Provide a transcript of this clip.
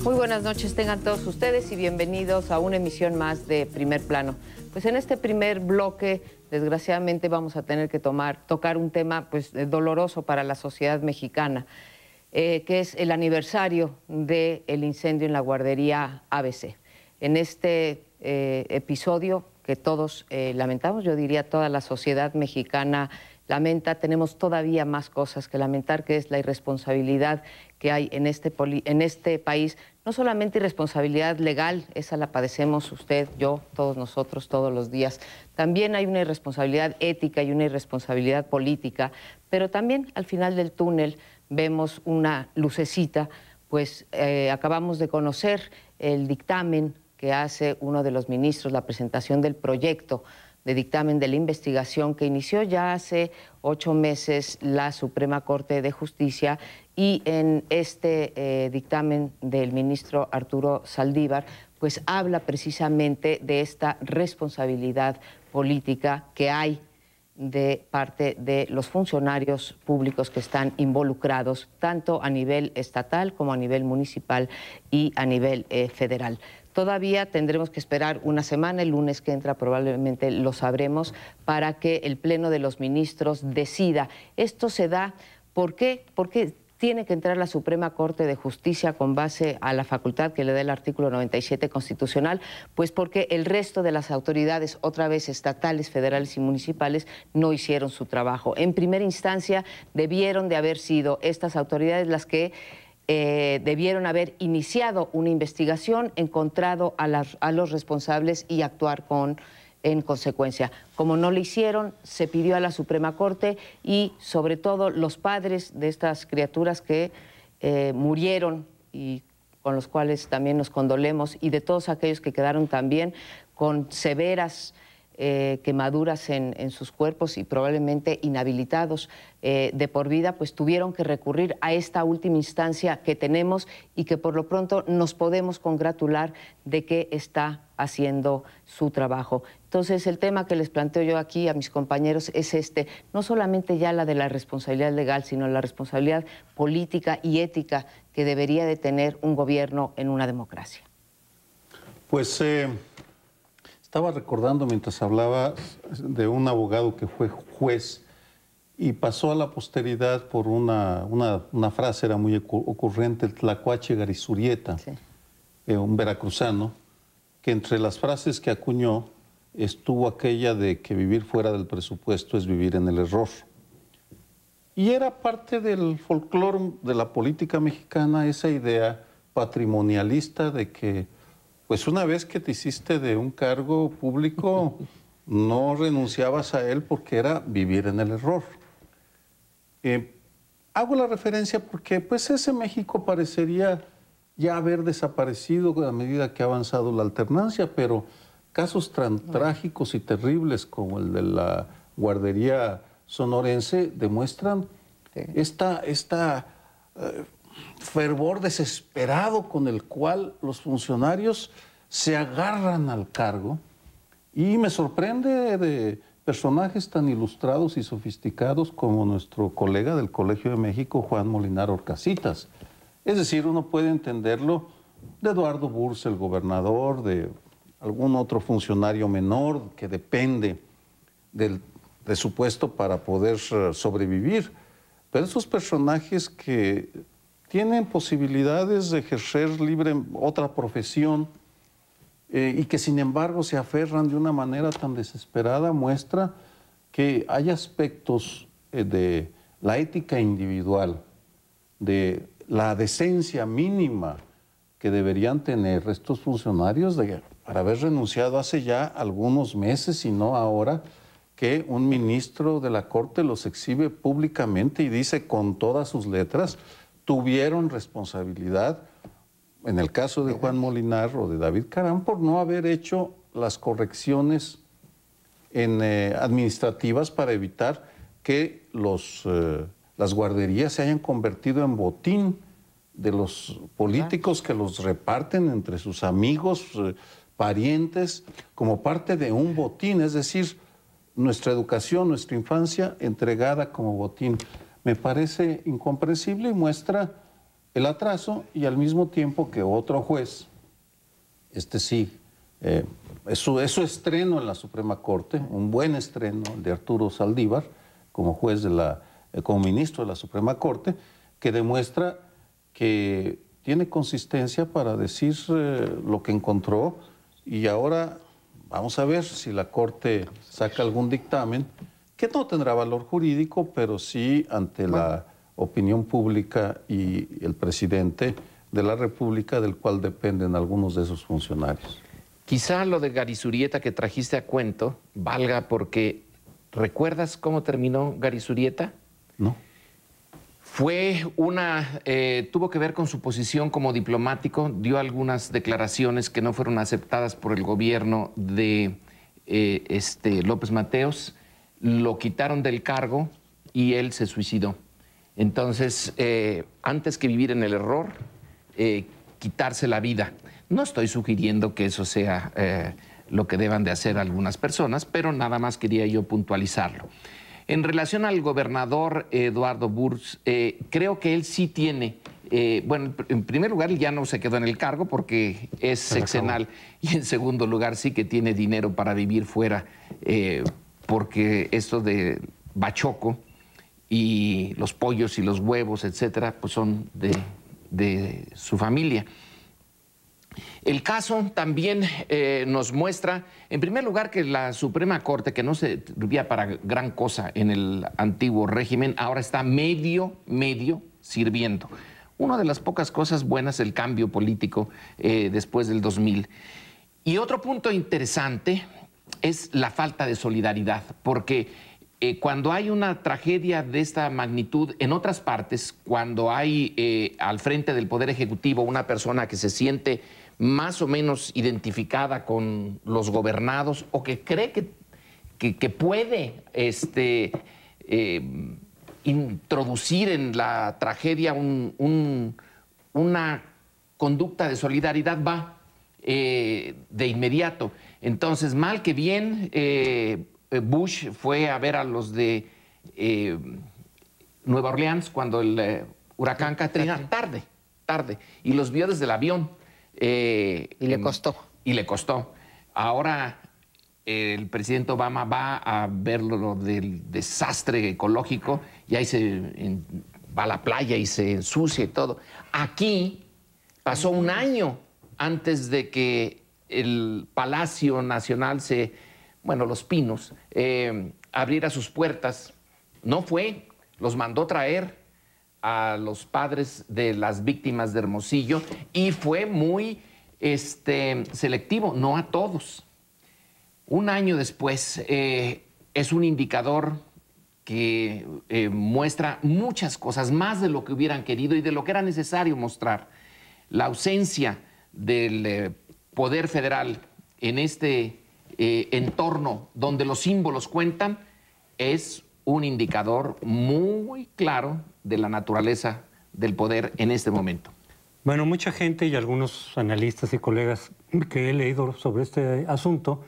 Buenas noches tengan todos ustedes y bienvenidos a una emisión más de Primer Plano. Pues en este primer bloque, desgraciadamente, vamos a tener que tocar un tema pues doloroso para la sociedad mexicana, que es el aniversario del incendio en la guardería ABC. En este episodio que todos lamentamos, yo diría toda la sociedad mexicana lamenta, tenemos todavía más cosas que lamentar, que es la irresponsabilidad que hay en este país. No solamente irresponsabilidad legal, esa la padecemos usted, yo, todos nosotros, todos los días. También hay una irresponsabilidad ética y una irresponsabilidad política, pero también al final del túnel vemos una lucecita, pues acabamos de conocer el dictamen que hace uno de los ministros, la presentación del proyecto de dictamen de la investigación que inició ya hace 8 meses la Suprema Corte de Justicia, y en este dictamen del ministro Arturo Saldívar, pues habla precisamente de esta responsabilidad política que hay de parte de los funcionarios públicos que están involucrados, tanto a nivel estatal como a nivel municipal y a nivel federal. Todavía tendremos que esperar una semana, el lunes que entra probablemente lo sabremos, para que el Pleno de los Ministros decida. Esto se da, ¿por qué? Porque tiene que entrar la Suprema Corte de Justicia con base a la facultad que le da el artículo 97 constitucional, pues porque el resto de las autoridades, otra vez estatales, federales y municipales, no hicieron su trabajo. En primera instancia debieron de haber sido estas autoridades las que debieron haber iniciado una investigación, encontrado a los responsables y actuar en consecuencia. Como no lo hicieron, se pidió a la Suprema Corte y sobre todo los padres de estas criaturas que murieron y con los cuales también nos condolemos, y de todos aquellos que quedaron también con severas quemaduras en sus cuerpos y probablemente inhabilitados de por vida, pues tuvieron que recurrir a esta última instancia que tenemos y que por lo pronto nos podemos congratular de que está haciendo su trabajo. Entonces, el tema que les planteo yo aquí a mis compañeros es no solamente ya la de la responsabilidad legal, sino la responsabilidad política y ética que debería de tener un gobierno en una democracia. Pues estaba recordando mientras hablaba de un abogado que fue juez y pasó a la posteridad por una frase, era muy ocurrente, el Tlacuache Garizurieta, sí, un veracruzano, que entre las frases que acuñó estuvo aquella de que vivir fuera del presupuesto es vivir en el error. Y era parte del folclore de la política mexicana esa idea patrimonialista de que pues una vez que te hiciste de un cargo público, no renunciabas a él porque era vivir en el error. Hago la referencia porque pues ese México parecería ya haber desaparecido a medida que ha avanzado la alternancia, pero casos tan trágicos y terribles como el de la guardería sonorense demuestran esta fervor desesperado con el cual los funcionarios se agarran al cargo, y me sorprende de personajes tan ilustrados y sofisticados como nuestro colega del Colegio de México, Juan Molinar Orcasitas. Es decir, uno puede entenderlo de Eduardo Bursa, el gobernador, de algún otro funcionario menor que depende de su puesto para poder sobrevivir, pero esos personajes que tienen posibilidades de ejercer libre otra profesión y que sin embargo se aferran de una manera tan desesperada, muestra que hay aspectos de la ética individual, de la decencia mínima que deberían tener estos funcionarios para haber renunciado hace ya algunos meses y no ahora, que un ministro de la Corte los exhibe públicamente y dice con todas sus letras: tuvieron responsabilidad en el caso de Juan Molinar o de David Carán, por no haber hecho las correcciones administrativas para evitar que las guarderías se hayan convertido en botín de los políticos que los reparten entre sus amigos, parientes, como parte de un botín, es decir, nuestra educación, nuestra infancia entregada como botín. Me parece incomprensible y muestra el atraso, y al mismo tiempo que otro juez, es su estreno en la Suprema Corte, un buen estreno, el de Arturo Saldívar, como juez como ministro de la Suprema Corte, que demuestra que tiene consistencia para decir lo que encontró, y ahora vamos a ver si la Corte saca algún dictamen que no tendrá valor jurídico, pero sí ante la opinión pública y el presidente de la República, del cual dependen algunos de esos funcionarios. Quizá lo de Garizurieta que trajiste a cuento valga porque ¿recuerdas cómo terminó Garizurieta? No. Tuvo que ver con su posición como diplomático, dio algunas declaraciones que no fueron aceptadas por el gobierno de López Mateos, lo quitaron del cargo y él se suicidó. Entonces, antes que vivir en el error, quitarse la vida. No estoy sugiriendo que eso sea lo que deban de hacer algunas personas, pero nada más quería yo puntualizarlo. En relación al gobernador Eduardo Burrs, creo que él sí tiene, bueno, en primer lugar ya no se quedó en el cargo porque es sexenal, y en segundo lugar sí que tiene dinero para vivir fuera, porque esto de bachoco y los pollos y los huevos, etcétera, pues son de su familia. El caso también nos muestra, en primer lugar, que la Suprema Corte, que no servía para gran cosa en el antiguo régimen, ahora está medio sirviendo. Una de las pocas cosas buenas del cambio político después del 2000. Y otro punto interesante es la falta de solidaridad, porque cuando hay una tragedia de esta magnitud en otras partes, cuando hay al frente del Poder Ejecutivo una persona que se siente más o menos identificada con los gobernados o que cree que puede introducir en la tragedia una conducta de solidaridad, va de inmediato. Entonces, mal que bien, Bush fue a ver a los de Nueva Orleans cuando el huracán Katrina, tarde, y los vio desde el avión. Y le costó. Y le costó. Ahora el presidente Obama va a ver lo del desastre ecológico y ahí va a la playa y se ensucia y todo. Aquí pasó un año antes de que el Palacio Nacional Los Pinos, abriera sus puertas. No fue, los mandó traer a los padres de las víctimas de Hermosillo y fue muy selectivo, no a todos. Un año después es un indicador que muestra muchas cosas, más de lo que hubieran querido y de lo que era necesario mostrar. La ausencia del poder federal en este entorno donde los símbolos cuentan es un indicador muy claro de la naturaleza del poder en este momento. Bueno, mucha gente y algunos analistas y colegas que he leído sobre este asunto